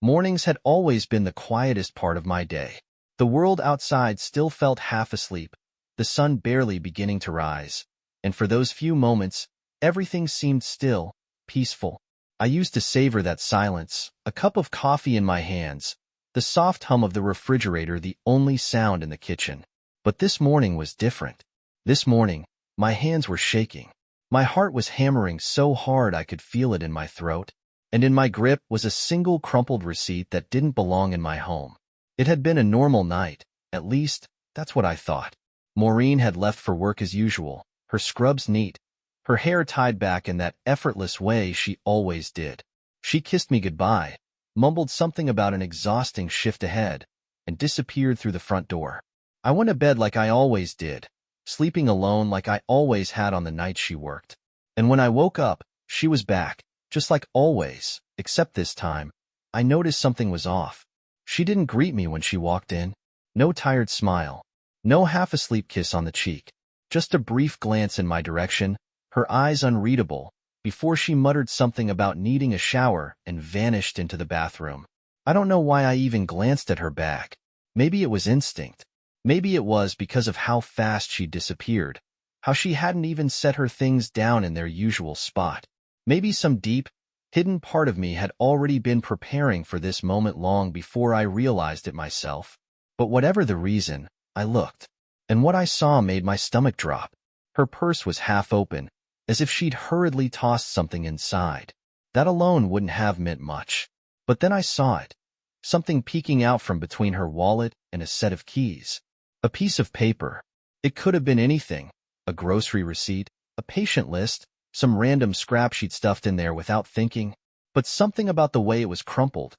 Mornings had always been the quietest part of my day. The world outside still felt half asleep, the sun barely beginning to rise, and for those few moments, everything seemed still, peaceful. I used to savor that silence, a cup of coffee in my hands, the soft hum of the refrigerator the only sound in the kitchen. But this morning was different. This morning, my hands were shaking. My heart was hammering so hard I could feel it in my throat, and in my grip was a single crumpled receipt that didn't belong in my home. It had been a normal night, at least, that's what I thought. Maureen had left for work as usual, her scrubs neat, her hair tied back in that effortless way she always did. She kissed me goodbye, mumbled something about an exhausting shift ahead, and disappeared through the front door. I went to bed like I always did, sleeping alone like I always had on the nights she worked. And when I woke up, she was back, just like always, except this time, I noticed something was off. She didn't greet me when she walked in. No tired smile. No half-asleep kiss on the cheek. Just a brief glance in my direction, her eyes unreadable, before she muttered something about needing a shower and vanished into the bathroom. I don't know why I even glanced at her bag. Maybe it was instinct. Maybe it was because of how fast she disappeared, how she hadn't even set her things down in their usual spot. Maybe some deep, hidden part of me had already been preparing for this moment long before I realized it myself. But whatever the reason, I looked, and what I saw made my stomach drop. Her purse was half open, as if she'd hurriedly tossed something inside. That alone wouldn't have meant much. But then I saw it, something peeking out from between her wallet and a set of keys. A piece of paper. It could have been anything. A grocery receipt, a patient list, some random scrap she'd stuffed in there without thinking. But something about the way it was crumpled,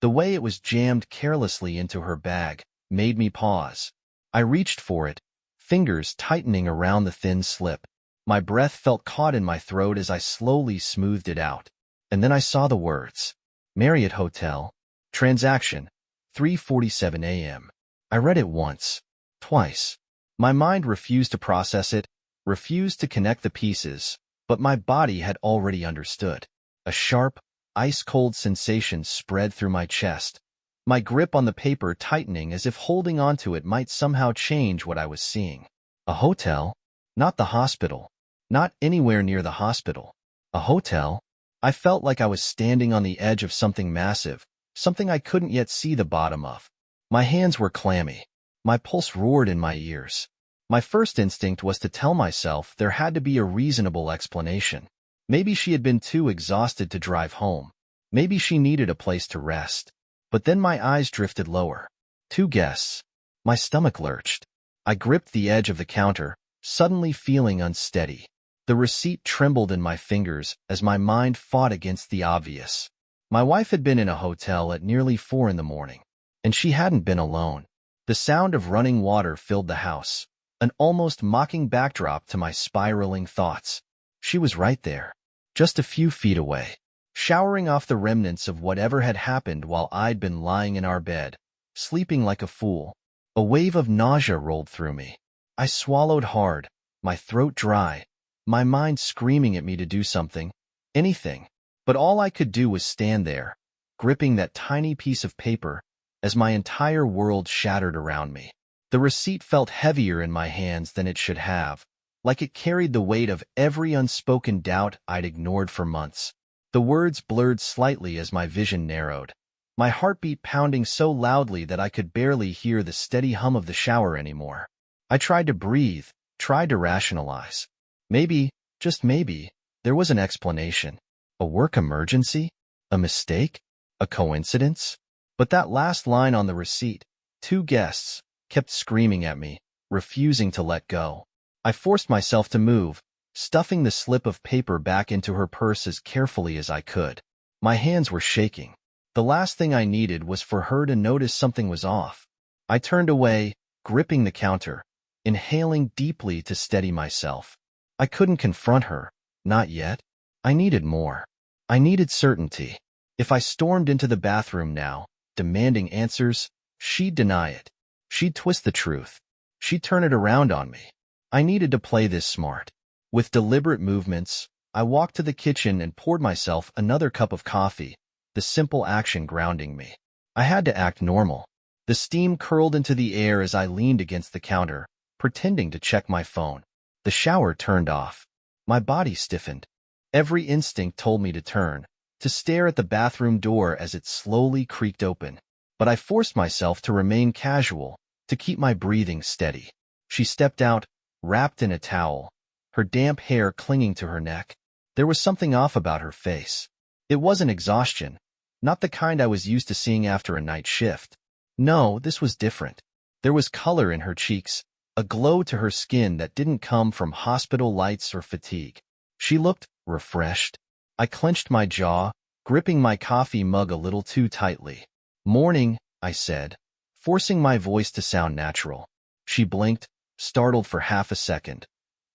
the way it was jammed carelessly into her bag, made me pause. I reached for it, fingers tightening around the thin slip. My breath felt caught in my throat as I slowly smoothed it out. And then I saw the words. Marriott Hotel. Transaction. 3:47 a.m. I read it once. Twice. My mind refused to process it, refused to connect the pieces, but my body had already understood. A sharp, ice-cold sensation spread through my chest, my grip on the paper tightening as if holding onto it might somehow change what I was seeing. A hotel? Not the hospital. Not anywhere near the hospital. A hotel? I felt like I was standing on the edge of something massive, something I couldn't yet see the bottom of. My hands were clammy. My pulse roared in my ears. My first instinct was to tell myself there had to be a reasonable explanation. Maybe she had been too exhausted to drive home. Maybe she needed a place to rest. But then my eyes drifted lower. 2 guests. My stomach lurched. I gripped the edge of the counter, suddenly feeling unsteady. The receipt trembled in my fingers as my mind fought against the obvious. My wife had been in a hotel at nearly 4 in the morning, and she hadn't been alone. The sound of running water filled the house, an almost mocking backdrop to my spiraling thoughts. She was right there, just a few feet away, showering off the remnants of whatever had happened while I'd been lying in our bed, sleeping like a fool. A wave of nausea rolled through me. I swallowed hard, my throat dry, my mind screaming at me to do something, anything. But all I could do was stand there, gripping that tiny piece of paper, as my entire world shattered around me. The receipt felt heavier in my hands than it should have, like it carried the weight of every unspoken doubt I'd ignored for months. The words blurred slightly as my vision narrowed, my heartbeat pounding so loudly that I could barely hear the steady hum of the shower anymore. I tried to breathe, tried to rationalize. Maybe, just maybe, there was an explanation. A work emergency? A mistake? A coincidence? But that last line on the receipt, 2 guests, kept screaming at me, refusing to let go. I forced myself to move, stuffing the slip of paper back into her purse as carefully as I could. My hands were shaking. The last thing I needed was for her to notice something was off. I turned away, gripping the counter, inhaling deeply to steady myself. I couldn't confront her, not yet. I needed more. I needed certainty. If I stormed into the bathroom now, demanding answers, she'd deny it. She'd twist the truth. She'd turn it around on me. I needed to play this smart. With deliberate movements, I walked to the kitchen and poured myself another cup of coffee, the simple action grounding me. I had to act normal. The steam curled into the air as I leaned against the counter, pretending to check my phone. The shower turned off. My body stiffened. Every instinct told me to turn, to stare at the bathroom door as it slowly creaked open. But I forced myself to remain casual, to keep my breathing steady. She stepped out, wrapped in a towel, her damp hair clinging to her neck. There was something off about her face. It wasn't exhaustion, not the kind I was used to seeing after a night shift. No, this was different. There was color in her cheeks, a glow to her skin that didn't come from hospital lights or fatigue. She looked refreshed. I clenched my jaw, gripping my coffee mug a little too tightly. "Morning," I said, forcing my voice to sound natural. She blinked, startled for half a second,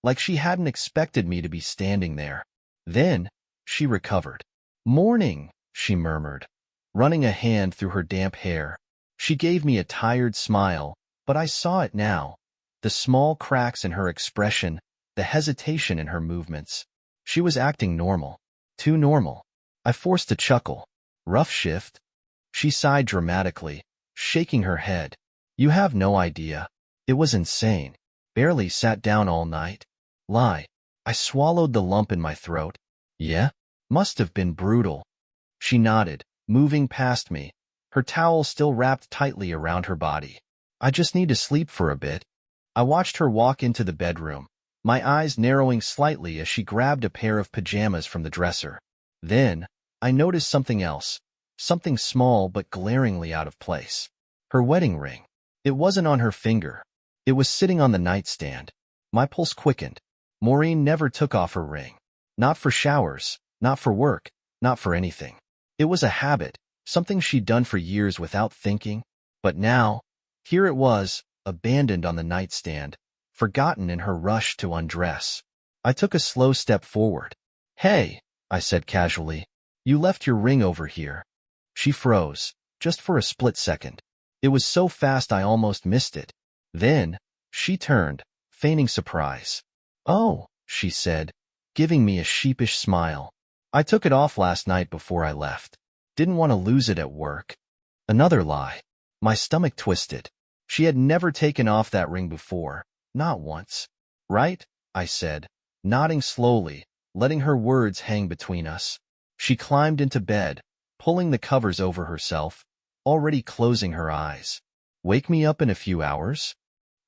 like she hadn't expected me to be standing there. Then, she recovered. "Morning," she murmured, running a hand through her damp hair. She gave me a tired smile, but I saw it now. The small cracks in her expression, the hesitation in her movements. She was acting normal. Too normal. I forced a chuckle. "Rough shift?" She sighed dramatically, shaking her head. "You have no idea. It was insane. Barely sat down all night." Lie. I swallowed the lump in my throat. "Yeah? Must have been brutal." She nodded, moving past me, her towel still wrapped tightly around her body. "I just need to sleep for a bit." I watched her walk into the bedroom, my eyes narrowing slightly as she grabbed a pair of pajamas from the dresser. Then, I noticed something else, something small but glaringly out of place. Her wedding ring. It wasn't on her finger. It was sitting on the nightstand. My pulse quickened. Maureen never took off her ring. Not for showers, not for work, not for anything. It was a habit, something she'd done for years without thinking. But now, here it was, abandoned on the nightstand, forgotten in her rush to undress. I took a slow step forward. "Hey," I said casually, "you left your ring over here." She froze, just for a split second. It was so fast I almost missed it. Then, she turned, feigning surprise. "Oh," she said, giving me a sheepish smile. "I took it off last night before I left. Didn't want to lose it at work." Another lie. My stomach twisted. She had never taken off that ring before, not once. "Right?" I said, nodding slowly, letting her words hang between us. She climbed into bed, pulling the covers over herself, already closing her eyes. "Wake me up in a few hours?"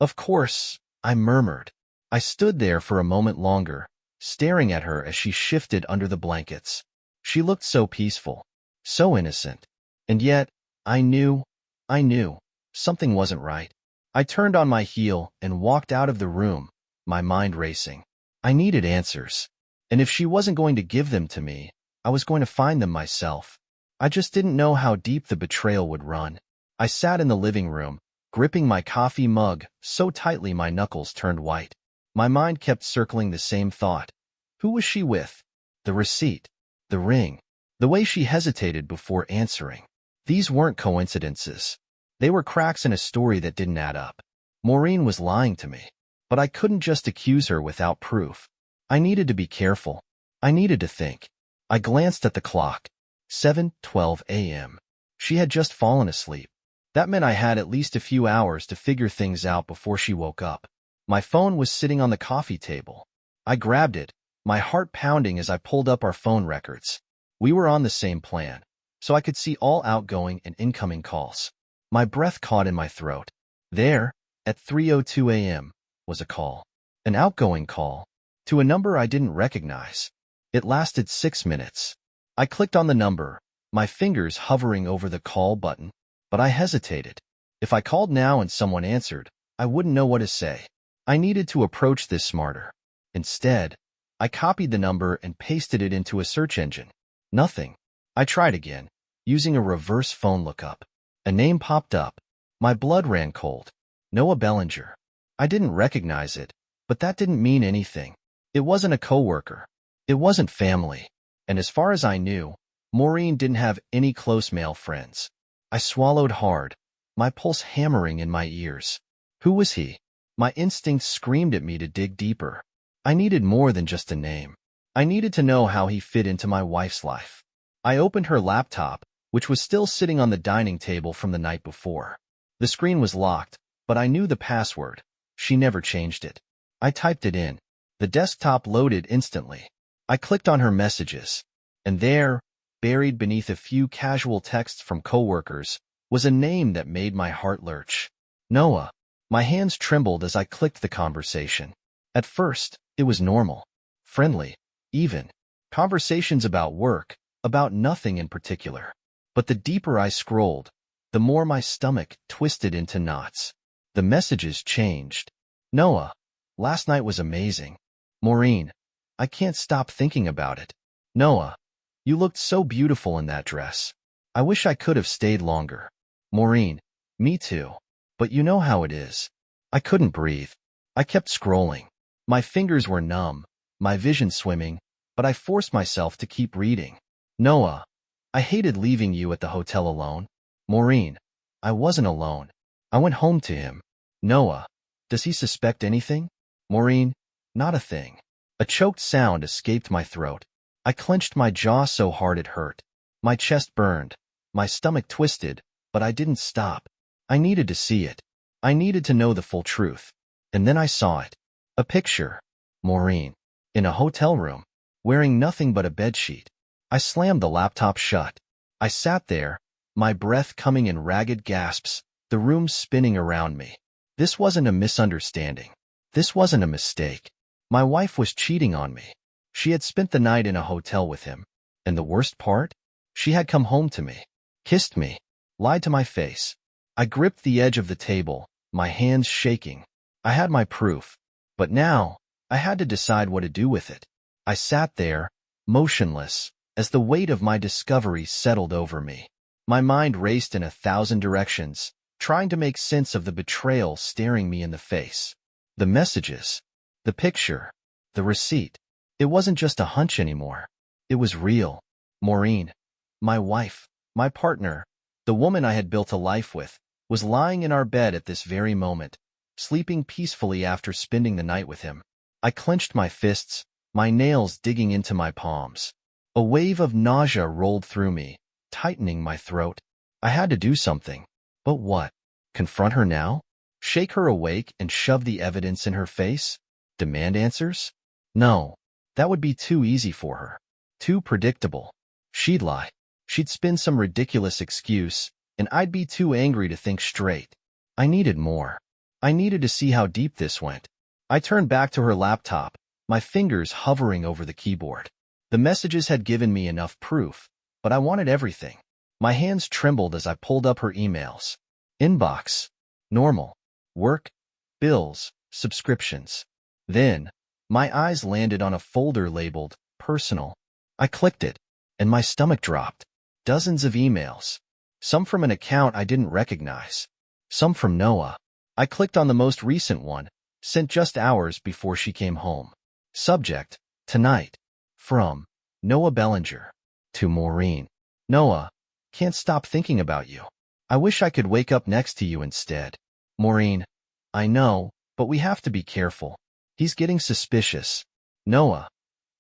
"Of course," I murmured. I stood there for a moment longer, staring at her as she shifted under the blankets. She looked so peaceful, so innocent. And yet, I knew, something wasn't right. I turned on my heel and walked out of the room, my mind racing. I needed answers. And if she wasn't going to give them to me, I was going to find them myself. I just didn't know how deep the betrayal would run. I sat in the living room, gripping my coffee mug so tightly my knuckles turned white. My mind kept circling the same thought. Who was she with? The receipt, the ring, the way she hesitated before answering. These weren't coincidences. They were cracks in a story that didn't add up. Maureen was lying to me, but I couldn't just accuse her without proof. I needed to be careful. I needed to think. I glanced at the clock. 7:12 a.m. She had just fallen asleep. That meant I had at least a few hours to figure things out before she woke up. My phone was sitting on the coffee table. I grabbed it, my heart pounding as I pulled up our phone records. We were on the same plan, so I could see all outgoing and incoming calls. My breath caught in my throat. There, at 3:02 a.m., was a call. An outgoing call, to a number I didn't recognize. It lasted 6 minutes. I clicked on the number, my fingers hovering over the call button, but I hesitated. If I called now and someone answered, I wouldn't know what to say. I needed to approach this smarter. Instead, I copied the number and pasted it into a search engine. Nothing. I tried again, using a reverse phone lookup. A name popped up. My blood ran cold. Noah Bellinger. I didn't recognize it, but that didn't mean anything. It wasn't a coworker. It wasn't family. And as far as I knew, Maureen didn't have any close male friends. I swallowed hard, my pulse hammering in my ears. Who was he? My instincts screamed at me to dig deeper. I needed more than just a name. I needed to know how he fit into my wife's life. I opened her laptop, which was still sitting on the dining table from the night before. The screen was locked, but I knew the password. She never changed it. I typed it in. The desktop loaded instantly. I clicked on her messages, and there, buried beneath a few casual texts from coworkers, was a name that made my heart lurch. Noah. My hands trembled as I clicked the conversation. At first, it was normal, friendly, even. Conversations about work, about nothing in particular. But the deeper I scrolled, the more my stomach twisted into knots. The messages changed. Noah. Last night was amazing. Maureen. I can't stop thinking about it. Noah. You looked so beautiful in that dress. I wish I could have stayed longer. Maureen. Me too. But you know how it is. I couldn't breathe. I kept scrolling. My fingers were numb, my vision swimming, but I forced myself to keep reading. Noah. I hated leaving you at the hotel alone. Maureen. I wasn't alone. I went home to him. Noah. Does he suspect anything? Maureen. Not a thing. A choked sound escaped my throat. I clenched my jaw so hard it hurt. My chest burned. My stomach twisted, but I didn't stop. I needed to see it. I needed to know the full truth. And then I saw it. A picture. Maureen. In a hotel room. Wearing nothing but a bedsheet. I slammed the laptop shut. I sat there, my breath coming in ragged gasps, the room spinning around me. This wasn't a misunderstanding. This wasn't a mistake. My wife was cheating on me. She had spent the night in a hotel with him. And the worst part? She had come home to me, kissed me, lied to my face. I gripped the edge of the table, my hands shaking. I had my proof. But now, I had to decide what to do with it. I sat there, motionless, as the weight of my discovery settled over me. My mind raced in 1,000 directions, trying to make sense of the betrayal staring me in the face. The messages, the picture, the receipt. It wasn't just a hunch anymore. It was real. Maureen, my wife, my partner, the woman I had built a life with, was lying in our bed at this very moment, sleeping peacefully after spending the night with him. I clenched my fists, my nails digging into my palms. A wave of nausea rolled through me, tightening my throat. I had to do something. But what? Confront her now? Shake her awake and shove the evidence in her face? Demand answers? No. That would be too easy for her. Too predictable. She'd lie. She'd spin some ridiculous excuse, and I'd be too angry to think straight. I needed more. I needed to see how deep this went. I turned back to her laptop, my fingers hovering over the keyboard. The messages had given me enough proof, but I wanted everything. My hands trembled as I pulled up her emails. Inbox. Normal. Work. Bills. Subscriptions. Then, my eyes landed on a folder labeled Personal. I clicked it, and my stomach dropped. Dozens of emails. Some from an account I didn't recognize. Some from Noah. I clicked on the most recent one, sent just hours before she came home. Subject. Tonight. From Noah Bellinger. To Maureen. Noah, can't stop thinking about you. I wish I could wake up next to you instead. Maureen. I know, but we have to be careful. He's getting suspicious. Noah.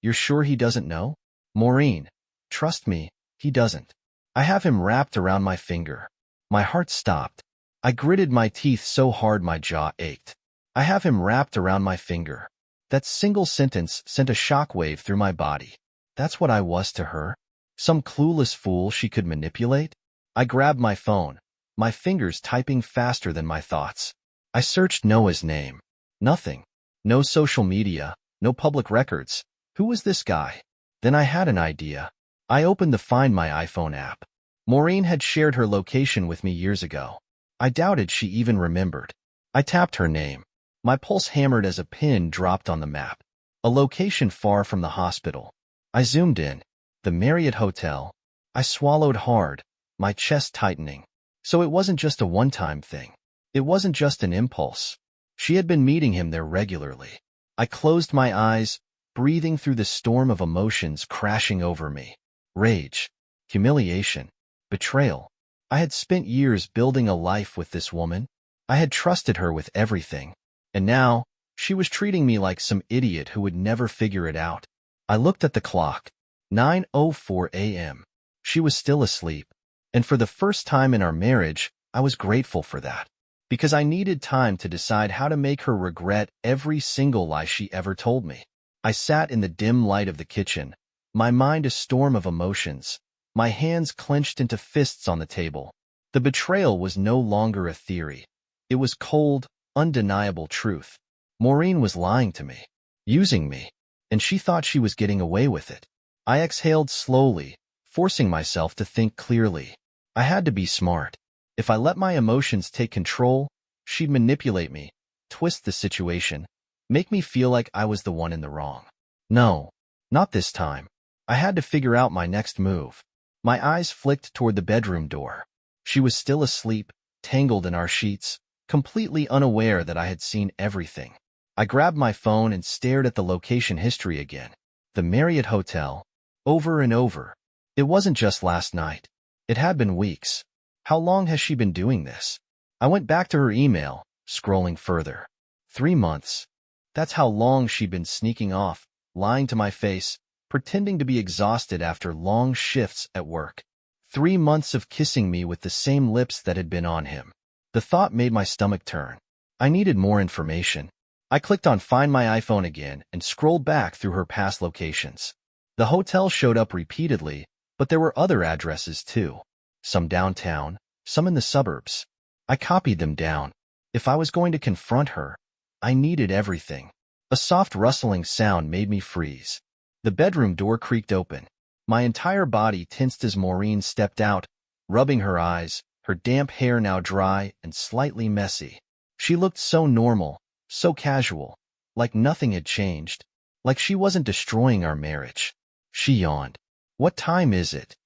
You're sure he doesn't know? Maureen. Trust me, he doesn't. I have him wrapped around my finger. My heart stopped. I gritted my teeth so hard my jaw ached. I have him wrapped around my finger. That single sentence sent a shockwave through my body. That's what I was to her? Some clueless fool she could manipulate? I grabbed my phone, my fingers typing faster than my thoughts. I searched Noah's name. Nothing. No social media, no public records. Who was this guy? Then I had an idea. I opened the Find My iPhone app. Maureen had shared her location with me years ago. I doubted she even remembered. I tapped her name. My pulse hammered as a pin dropped on the map. A location far from the hospital. I zoomed in. The Marriott Hotel. I swallowed hard, my chest tightening. So it wasn't just a one-time thing. It wasn't just an impulse. She had been meeting him there regularly. I closed my eyes, breathing through the storm of emotions crashing over me. Rage, humiliation, betrayal. I had spent years building a life with this woman. I had trusted her with everything. And now, she was treating me like some idiot who would never figure it out. I looked at the clock. 9:04 a.m. She was still asleep. And for the first time in our marriage, I was grateful for that. Because I needed time to decide how to make her regret every single lie she ever told me. I sat in the dim light of the kitchen, my mind a storm of emotions, my hands clenched into fists on the table. The betrayal was no longer a theory. It was cold, undeniable truth. Maureen was lying to me, using me, and she thought she was getting away with it. I exhaled slowly, forcing myself to think clearly. I had to be smart. If I let my emotions take control, she'd manipulate me, twist the situation, make me feel like I was the one in the wrong. No, not this time. I had to figure out my next move. My eyes flicked toward the bedroom door. She was still asleep, tangled in our sheets, completely unaware that I had seen everything. I grabbed my phone and stared at the location history again. The Marriott Hotel. Over and over. It wasn't just last night. It had been weeks. How long has she been doing this? I went back to her email, scrolling further. 3 months. That's how long she'd been sneaking off, lying to my face, pretending to be exhausted after long shifts at work. 3 months of kissing me with the same lips that had been on him. The thought made my stomach turn. I needed more information. I clicked on Find My iPhone again and scrolled back through her past locations. The hotel showed up repeatedly, but there were other addresses too. Some downtown, some in the suburbs. I copied them down. If I was going to confront her, I needed everything. A soft rustling sound made me freeze. The bedroom door creaked open. My entire body tensed as Maureen stepped out, rubbing her eyes, her damp hair now dry and slightly messy. She looked so normal, so casual, like nothing had changed, like she wasn't destroying our marriage. She yawned. What time is it?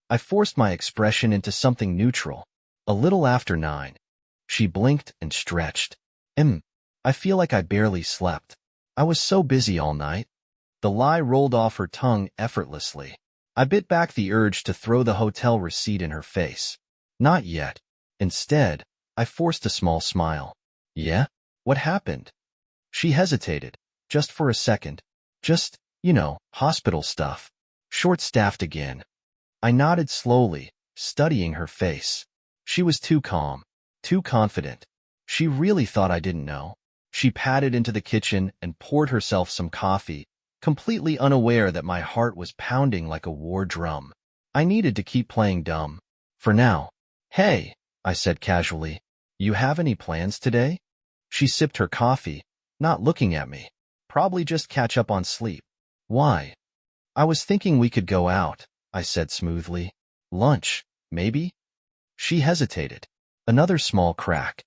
I forced my expression into something neutral. A little after 9. She blinked and stretched. I feel like I barely slept. I was so busy all night. The lie rolled off her tongue effortlessly. I bit back the urge to throw the hotel receipt in her face. Not yet. Instead, I forced a small smile. Yeah? What happened? She hesitated, just for a second. Just, hospital stuff. Short-staffed again. I nodded slowly, studying her face. She was too calm, too confident. She really thought I didn't know. She padded into the kitchen and poured herself some coffee, completely unaware that my heart was pounding like a war drum. I needed to keep playing dumb. For now. Hey, I said casually, you have any plans today? She sipped her coffee, not looking at me. Probably just catch up on sleep. Why? I was thinking we could go out, I said smoothly. Lunch, maybe? She hesitated. Another small crack.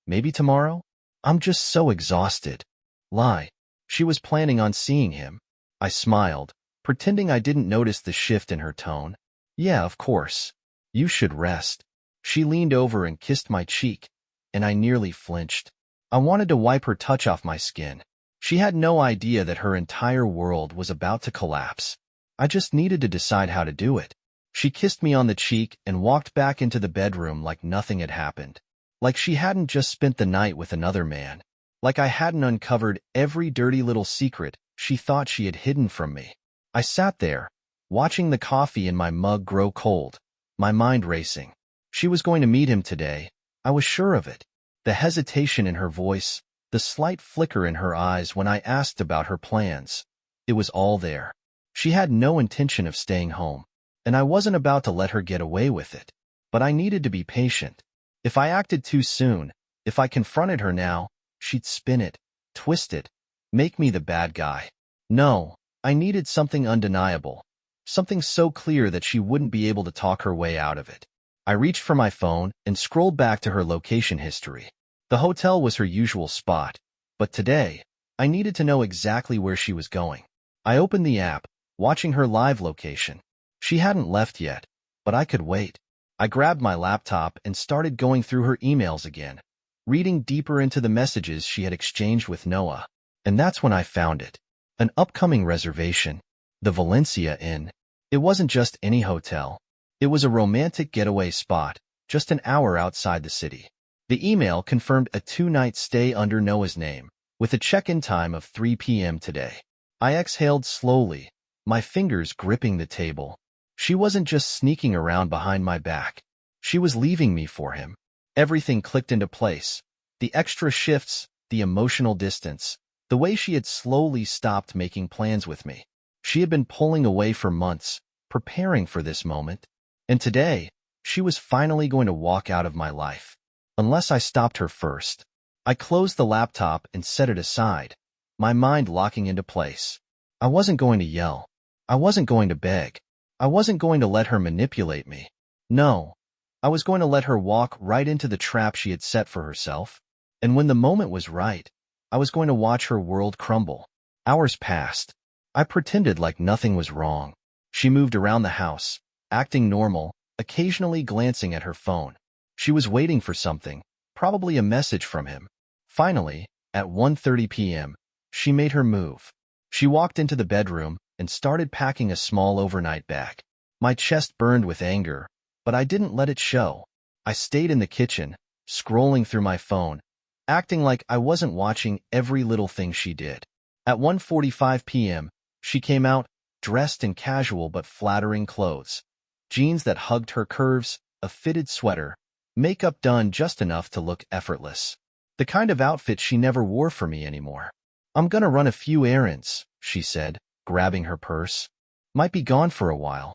Maybe tomorrow? I'm just so exhausted. Lie. She was planning on seeing him. I smiled, pretending I didn't notice the shift in her tone. Yeah, of course. You should rest. She leaned over and kissed my cheek, and I nearly flinched. I wanted to wipe her touch off my skin. She had no idea that her entire world was about to collapse. I just needed to decide how to do it. She kissed me on the cheek and walked back into the bedroom like nothing had happened. Like she hadn't just spent the night with another man. Like I hadn't uncovered every dirty little secret she thought she had hidden from me. I sat there, watching the coffee in my mug grow cold, my mind racing. She was going to meet him today. I was sure of it. The hesitation in her voice, the slight flicker in her eyes when I asked about her plans. It was all there. She had no intention of staying home, and I wasn't about to let her get away with it. But I needed to be patient. If I acted too soon, if I confronted her now, she'd spin it, twist it, make me the bad guy. No, I needed something undeniable, something so clear that she wouldn't be able to talk her way out of it. I reached for my phone and scrolled back to her location history. The hotel was her usual spot, but today, I needed to know exactly where she was going. I opened the app, watching her live location. She hadn't left yet, but I could wait. I grabbed my laptop and started going through her emails again, reading deeper into the messages she had exchanged with Noah. And that's when I found it. An upcoming reservation. The Valencia Inn. It wasn't just any hotel. It was a romantic getaway spot, just an hour outside the city. The email confirmed a 2-night stay under Noah's name, with a check-in time of 3 p.m. today. I exhaled slowly, my fingers gripping the table. She wasn't just sneaking around behind my back. She was leaving me for him. Everything clicked into place. The extra shifts, the emotional distance, the way she had slowly stopped making plans with me. She had been pulling away for months, preparing for this moment. And today, she was finally going to walk out of my life. Unless I stopped her first. I closed the laptop and set it aside, my mind locking into place. I wasn't going to yell. I wasn't going to beg. I wasn't going to let her manipulate me. No, I was going to let her walk right into the trap she had set for herself. And when the moment was right, I was going to watch her world crumble. Hours passed. I pretended like nothing was wrong. She moved around the house, acting normal, occasionally glancing at her phone. She was waiting for something, probably a message from him. Finally, at 1:30 p.m., she made her move. She walked into the bedroom and started packing a small overnight bag. My chest burned with anger, but I didn't let it show. I stayed in the kitchen, scrolling through my phone, acting like I wasn't watching every little thing she did. At 1:45 p.m., she came out, dressed in casual but flattering clothes. Jeans that hugged her curves, a fitted sweater, makeup done just enough to look effortless. The kind of outfit she never wore for me anymore. "I'm gonna run a few errands," she said, grabbing her purse. "Might be gone for a while."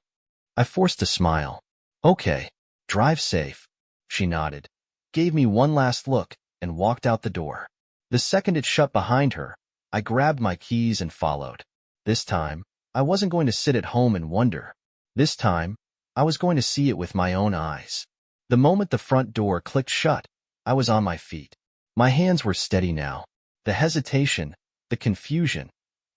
I forced a smile. "Okay, drive safe." She nodded, gave me one last look, and walked out the door. The second it shut behind her, I grabbed my keys and followed. This time, I wasn't going to sit at home and wonder. This time, I was going to see it with my own eyes. The moment the front door clicked shut, I was on my feet. My hands were steady now. The hesitation, the confusion,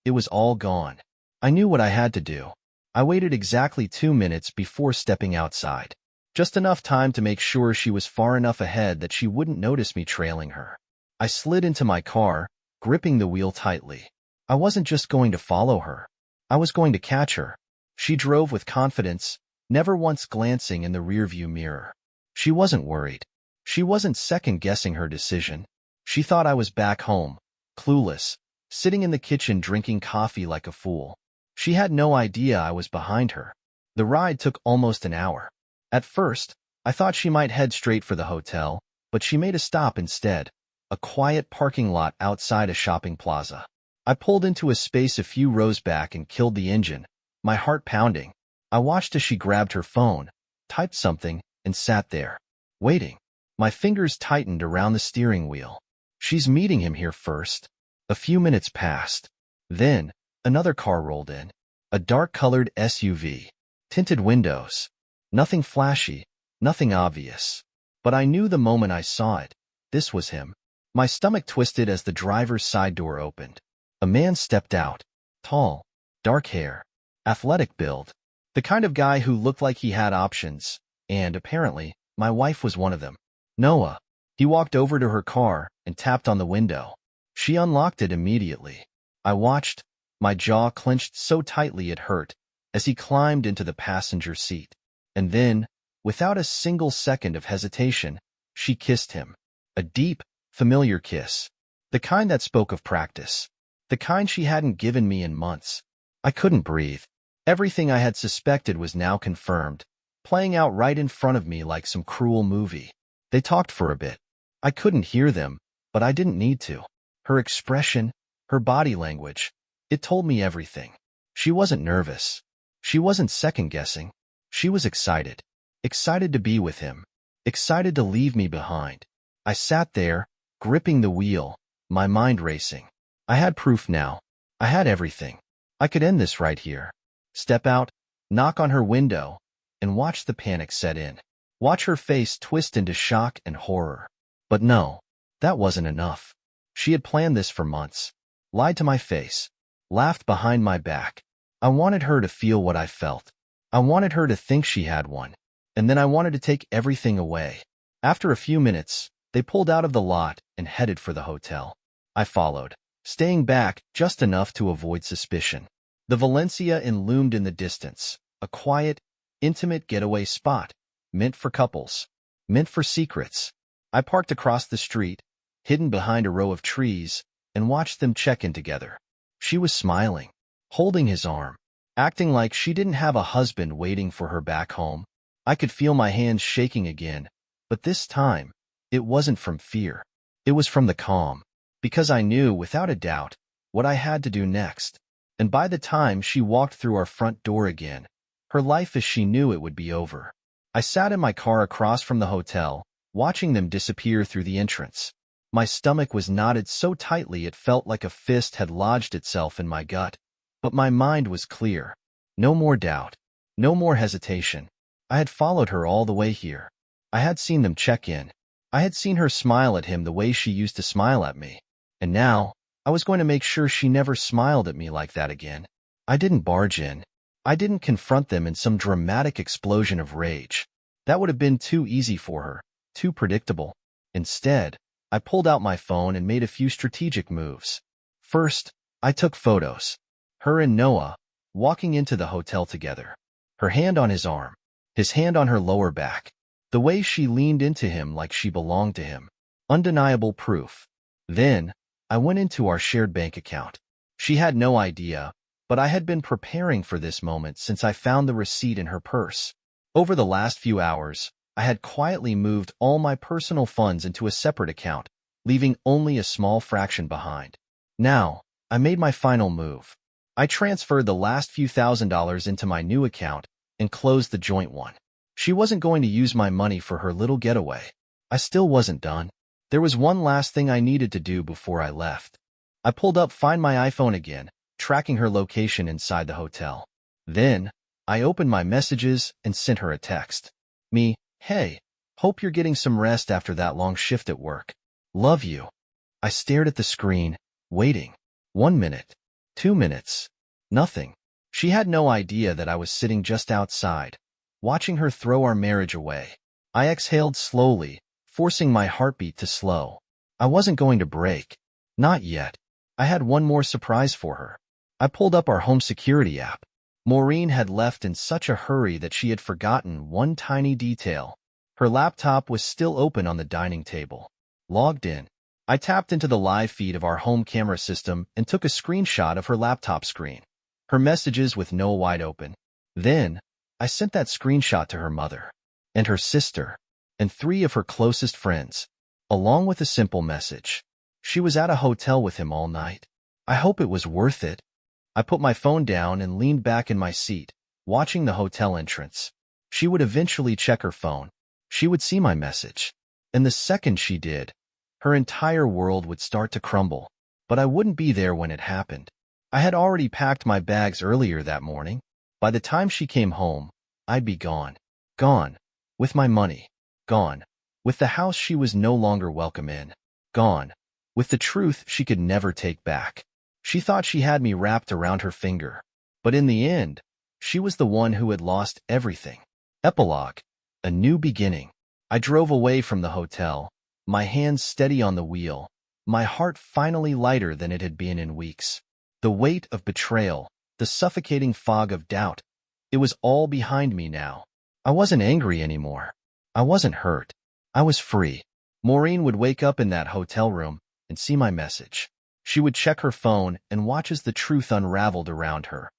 it was all gone. I knew what I had to do. I waited exactly 2 minutes before stepping outside. Just enough time to make sure she was far enough ahead that she wouldn't notice me trailing her. I slid into my car, gripping the wheel tightly. I wasn't just going to follow her. I was going to catch her. She drove with confidence, never once glancing in the rearview mirror. She wasn't worried. She wasn't second-guessing her decision. She thought I was back home, clueless, sitting in the kitchen drinking coffee like a fool. She had no idea I was behind her. The ride took almost an hour. At first, I thought she might head straight for the hotel, but she made a stop instead, a quiet parking lot outside a shopping plaza. I pulled into a space a few rows back and killed the engine, my heart pounding. I watched as she grabbed her phone, typed something, and sat there, waiting. My fingers tightened around the steering wheel. She's meeting him here first. A few minutes passed. Then, another car rolled in. A dark-colored SUV. Tinted windows. Nothing flashy, nothing obvious. But I knew the moment I saw it. This was him. My stomach twisted as the driver's side door opened. A man stepped out. Tall, dark hair, athletic build. The kind of guy who looked like he had options. And, apparently, my wife was one of them. "Noah." He walked over to her car and tapped on the window. She unlocked it immediately. I watched, my jaw clenched so tightly it hurt, as he climbed into the passenger seat. And then, without a single second of hesitation, she kissed him. A deep, familiar kiss. The kind that spoke of practice. The kind she hadn't given me in months. I couldn't breathe. Everything I had suspected was now confirmed, playing out right in front of me like some cruel movie. They talked for a bit. I couldn't hear them, but I didn't need to. Her expression, her body language, it told me everything. She wasn't nervous. She wasn't second-guessing. She was excited. Excited to be with him. Excited to leave me behind. I sat there, gripping the wheel, my mind racing. I had proof now. I had everything. I could end this right here. Step out, knock on her window, and watch the panic set in. Watch her face twist into shock and horror. But no, that wasn't enough. She had planned this for months. Lied to my face. Laughed behind my back. I wanted her to feel what I felt. I wanted her to think she had one. And then I wanted to take everything away. After a few minutes, they pulled out of the lot and headed for the hotel. I followed, staying back just enough to avoid suspicion. The Valencia Inn loomed in the distance, a quiet, intimate getaway spot, meant for couples, meant for secrets. I parked across the street, hidden behind a row of trees, and watched them check in together. She was smiling, holding his arm. acting like she didn't have a husband waiting for her back home. I could feel my hands shaking again, but this time, it wasn't from fear. It was from the calm, because I knew, without a doubt, what I had to do next. And by the time she walked through our front door again, her life as she knew it would be over. I sat in my car across from the hotel, watching them disappear through the entrance. My stomach was knotted so tightly it felt like a fist had lodged itself in my gut. But my mind was clear. No more doubt. No more hesitation. I had followed her all the way here. I had seen them check in. I had seen her smile at him the way she used to smile at me. And now, I was going to make sure she never smiled at me like that again. I didn't barge in. I didn't confront them in some dramatic explosion of rage. That would have been too easy for her, too predictable. Instead, I pulled out my phone and made a few strategic moves. First, I took photos. Her and Noah, walking into the hotel together. Her hand on his arm, his hand on her lower back. The way she leaned into him like she belonged to him. Undeniable proof. Then, I went into our shared bank account. She had no idea, but I had been preparing for this moment since I found the receipt in her purse. Over the last few hours, I had quietly moved all my personal funds into a separate account, leaving only a small fraction behind. Now, I made my final move. I transferred the last few $1,000s into my new account and closed the joint one. She wasn't going to use my money for her little getaway. I still wasn't done. There was one last thing I needed to do before I left. I pulled up Find My iPhone again, tracking her location inside the hotel. Then, I opened my messages and sent her a text. Hey, hope you're getting some rest after that long shift at work. Love you. I stared at the screen, waiting. 1 minute. 2 minutes. Nothing. She had no idea that I was sitting just outside, watching her throw our marriage away. I exhaled slowly, forcing my heartbeat to slow. I wasn't going to break. Not yet. I had one more surprise for her. I pulled up our home security app. Maureen had left in such a hurry that she had forgotten one tiny detail. Her laptop was still open on the dining table. Logged in. I tapped into the live feed of our home camera system and took a screenshot of her laptop screen. Her messages with no wide open. Then, I sent that screenshot to her mother, and her sister, and 3 of her closest friends, along with a simple message. She was at a hotel with him all night. I hope it was worth it. I put my phone down and leaned back in my seat, watching the hotel entrance. She would eventually check her phone. She would see my message. And the second she did, her entire world would start to crumble. But I wouldn't be there when it happened. I had already packed my bags earlier that morning. By the time she came home, I'd be gone. Gone. With my money. Gone. With the house she was no longer welcome in. Gone. With the truth she could never take back. She thought she had me wrapped around her finger. But in the end, she was the one who had lost everything. Epilogue. A new beginning. I drove away from the hotel, my hands steady on the wheel, my heart finally lighter than it had been in weeks. The weight of betrayal, the suffocating fog of doubt, it was all behind me now. I wasn't angry anymore. I wasn't hurt. I was free. Maureen would wake up in that hotel room and see my message. She would check her phone and watch as the truth unraveled around her.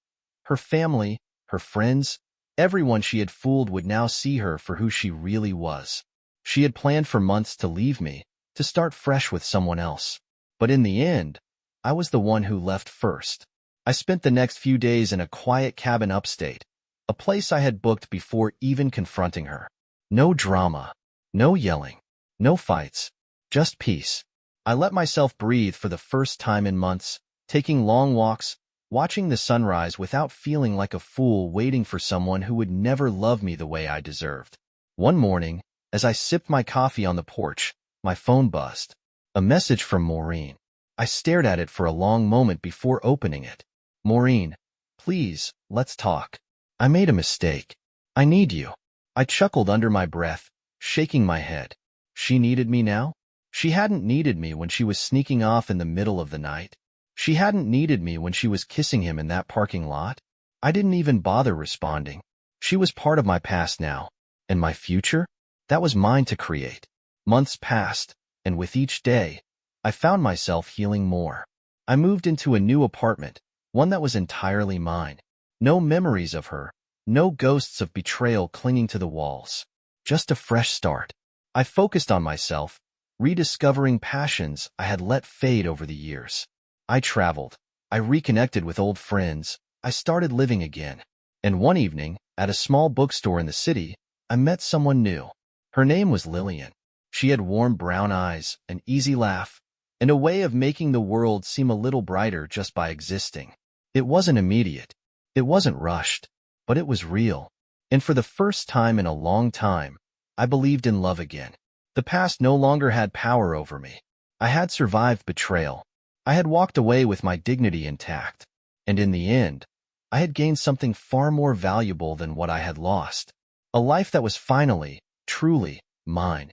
Her family, her friends, everyone she had fooled would now see her for who she really was. She had planned for months to leave me, to start fresh with someone else. But in the end, I was the one who left first. I spent the next few days in a quiet cabin upstate, a place I had booked before even confronting her. No drama, no yelling, no fights, just peace. I let myself breathe for the first time in months, taking long walks, watching the sunrise without feeling like a fool waiting for someone who would never love me the way I deserved. One morning, as I sipped my coffee on the porch, my phone buzzed. A message from Maureen. I stared at it for a long moment before opening it. Maureen, please, let's talk. I made a mistake. I need you. I chuckled under my breath, shaking my head. She needed me now? She hadn't needed me when she was sneaking off in the middle of the night. She hadn't needed me when she was kissing him in that parking lot. I didn't even bother responding. She was part of my past now. And my future? That was mine to create. Months passed, and with each day, I found myself healing more. I moved into a new apartment, one that was entirely mine. No memories of her, no ghosts of betrayal clinging to the walls. Just a fresh start. I focused on myself, rediscovering passions I had let fade over the years. I traveled. I reconnected with old friends. I started living again. And one evening, at a small bookstore in the city, I met someone new. Her name was Lillian. She had warm brown eyes, an easy laugh, and a way of making the world seem a little brighter just by existing. It wasn't immediate. It wasn't rushed, but it was real. And for the first time in a long time, I believed in love again. The past no longer had power over me. I had survived betrayal. I had walked away with my dignity intact. And in the end, I had gained something far more valuable than what I had lost. A life that was finally, truly, mine.